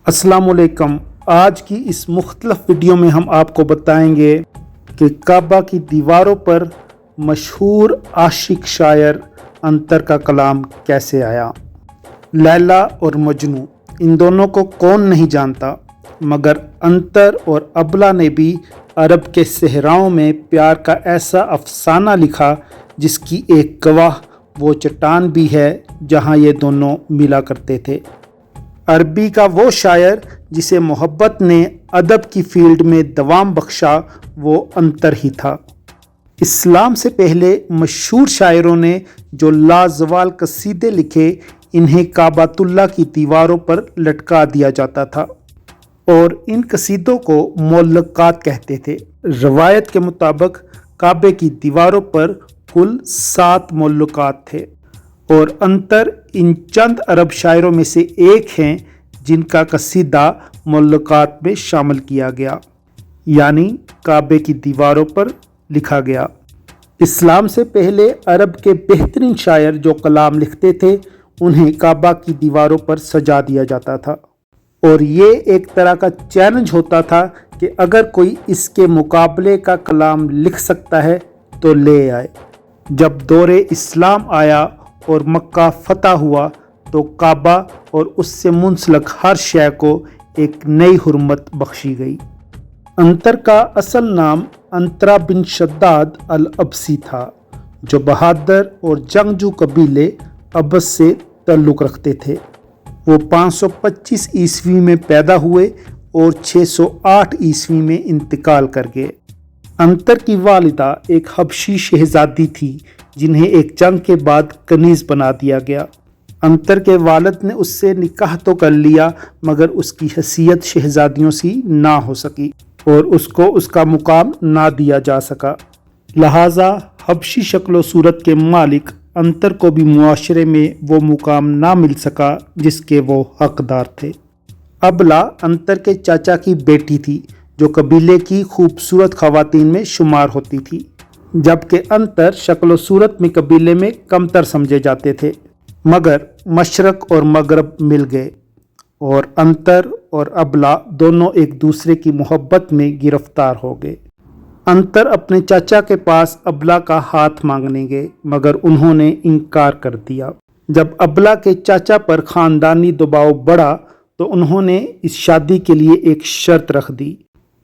अस्सलाम वालेकुम। आज की इस मुख्तलिफ वीडियो में हम आपको बताएंगे कि काबा की दीवारों पर मशहूर आशिक शायर अंतर का कलाम कैसे आया। लैला और मजनू, इन दोनों को कौन नहीं जानता, मगर अंतर और अबला ने भी अरब के सहराओं में प्यार का ऐसा अफसाना लिखा जिसकी एक गवाह वो चट्टान भी है जहाँ ये दोनों मिला करते थे। अरबी का वो शायर जिसे मोहब्बत ने अदब की फील्ड में दवाम बख्शा, वो अंतर ही था। इस्लाम से पहले मशहूर शायरों ने जो लाजवाल कसीदे लिखे, इन्हें काबातुल्लाह की दीवारों पर लटका दिया जाता था और इन कसीदों को मुअल्लकात कहते थे। रवायत के मुताबिक काबे की दीवारों पर कुल 7 मुअल्लकात थे और अंतर इन चंद अरब शायरों में से एक हैं जिनका कसीदा मुअल्लकात में शामिल किया गया, यानी काबे की दीवारों पर लिखा गया। इस्लाम से पहले अरब के बेहतरीन शायर जो कलाम लिखते थे, उन्हें काबा की दीवारों पर सजा दिया जाता था और ये एक तरह का चैलेंज होता था कि अगर कोई इसके मुकाबले का कलाम लिख सकता है तो ले आए। जब दौरे इस्लाम आया और मक्का फतह हुआ तो काबा और उससे मुंसलक हर शय को एक नई हुर्मत बख्शी गई। अंतर का असल नाम अंतरा बिन शद्दाद अल अबसी था, जो बहादुर और जंगजू कबीले अबस से ताल्लुक़ रखते थे। वो 525 ईस्वी में पैदा हुए और 608 ईस्वी में इंतकाल कर गए। अंतर की वालिदा एक हबशी शहजादी थी जिन्हें एक जंग के बाद कनीज़ बना दिया गया। अंतर के वालिद ने उससे निकाह तो कर लिया, मगर उसकी हैसियत शहजादियों सी ना हो सकी और उसको उसका मुकाम ना दिया जा सका। लिहाजा हबशी शक्ल सूरत के मालिक अंतर को भी मुआशरे में वो मुकाम ना मिल सका जिसके वो हकदार थे। अबला अंतर के चाचा की बेटी थी जो कबीले की खूबसूरत खवातीन में शुमार होती थी, जबकि अंतर शक्ल सूरत में कबीले में कमतर समझे जाते थे। मगर मशरक और मगरब मिल गए और अंतर और अबला दोनों एक दूसरे की मोहब्बत में गिरफ्तार हो गए। अंतर अपने चाचा के पास अबला का हाथ मांगने गए, मगर उन्होंने इनकार कर दिया। जब अबला के चाचा पर ख़ानदानी दबाव बढ़ा तो उन्होंने इस शादी के लिए एक शर्त रख दी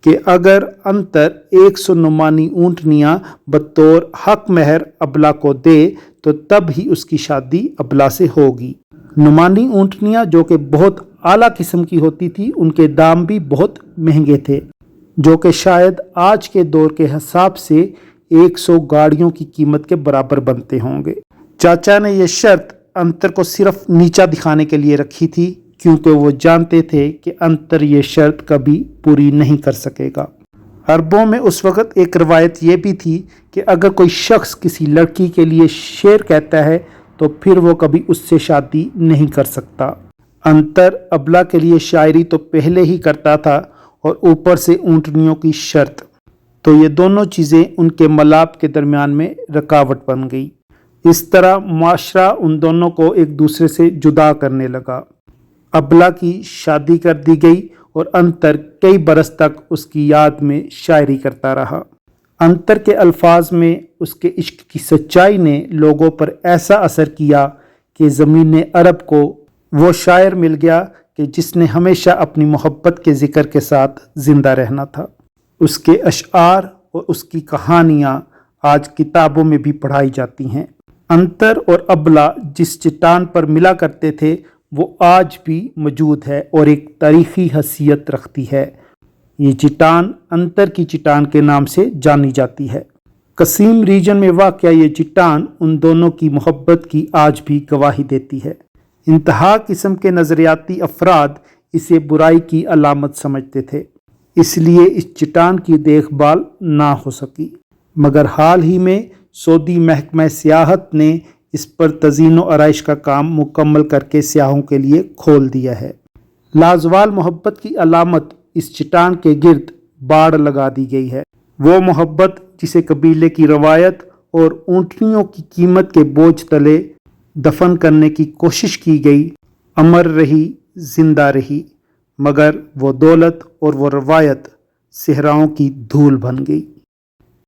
कि अगर अंतर 100 नुमानी ऊँटनियाँ बतौर हक महर अबला को दे तो तब ही उसकी शादी अबला से होगी। नुमानी ऊँटनियाँ जो कि बहुत आला किस्म की होती थी, उनके दाम भी बहुत महंगे थे, जो कि शायद आज के दौर के हिसाब से 100 गाड़ियों की कीमत के बराबर बनते होंगे। चाचा ने यह शर्त अंतर को सिर्फ नीचा दिखाने के लिए रखी थी, क्योंकि वो जानते थे कि अंतर ये शर्त कभी पूरी नहीं कर सकेगा। अरबों में उस वक़्त एक रवायत ये भी थी कि अगर कोई शख्स किसी लड़की के लिए शेर कहता है तो फिर वो कभी उससे शादी नहीं कर सकता। अंतर अबला के लिए शायरी तो पहले ही करता था और ऊपर से ऊँटनियों की शर्त, तो ये दोनों चीज़ें उनके मलाप के दरमियान में रुकावट बन गई। इस तरह माशरा उन दोनों को एक दूसरे से जुदा करने लगा। अबला की शादी कर दी गई और अंतर कई बरस तक उसकी याद में शायरी करता रहा। अंतर के अल्फाज में उसके इश्क की सच्चाई ने लोगों पर ऐसा असर किया कि ज़मीन अरब को वो शायर मिल गया कि जिसने हमेशा अपनी मोहब्बत के ज़िक्र के साथ ज़िंदा रहना था। उसके अशआर और उसकी कहानियाँ आज किताबों में भी पढ़ाई जाती हैं। अंतर और अबला जिस चट्टान पर मिला करते थे वो आज भी मौजूद है और एक तारीख़ी हैसियत रखती है। ये चट्टान अंतर की चट्टान के नाम से जानी जाती है। कसीम रीजन में वाक़या ये चट्टान उन दोनों की मोहब्बत की आज भी गवाही देती है। इंतहा किस्म के नज़रियाती अफराद इसे बुराई की अलामत समझते थे, इसलिए इस चट्टान की देखभाल ना हो सकी, मगर हाल ही में सऊदी महकमा सियाहत ने इस पर तज़ीनो आराइश का काम मुकम्मल करके सियाहों के लिए खोल दिया है। लाजवाल मोहब्बत की अलामत इस चट्टान के गिर्द बाड़ लगा दी गई है। वो मोहब्बत जिसे कबीले की रवायत और ऊँटनियों की कीमत के बोझ तले दफन करने की कोशिश की गई, अमर रही, जिंदा रही مگر وہ دولت اور وہ روایت صحراؤں کی دھول بن گئی۔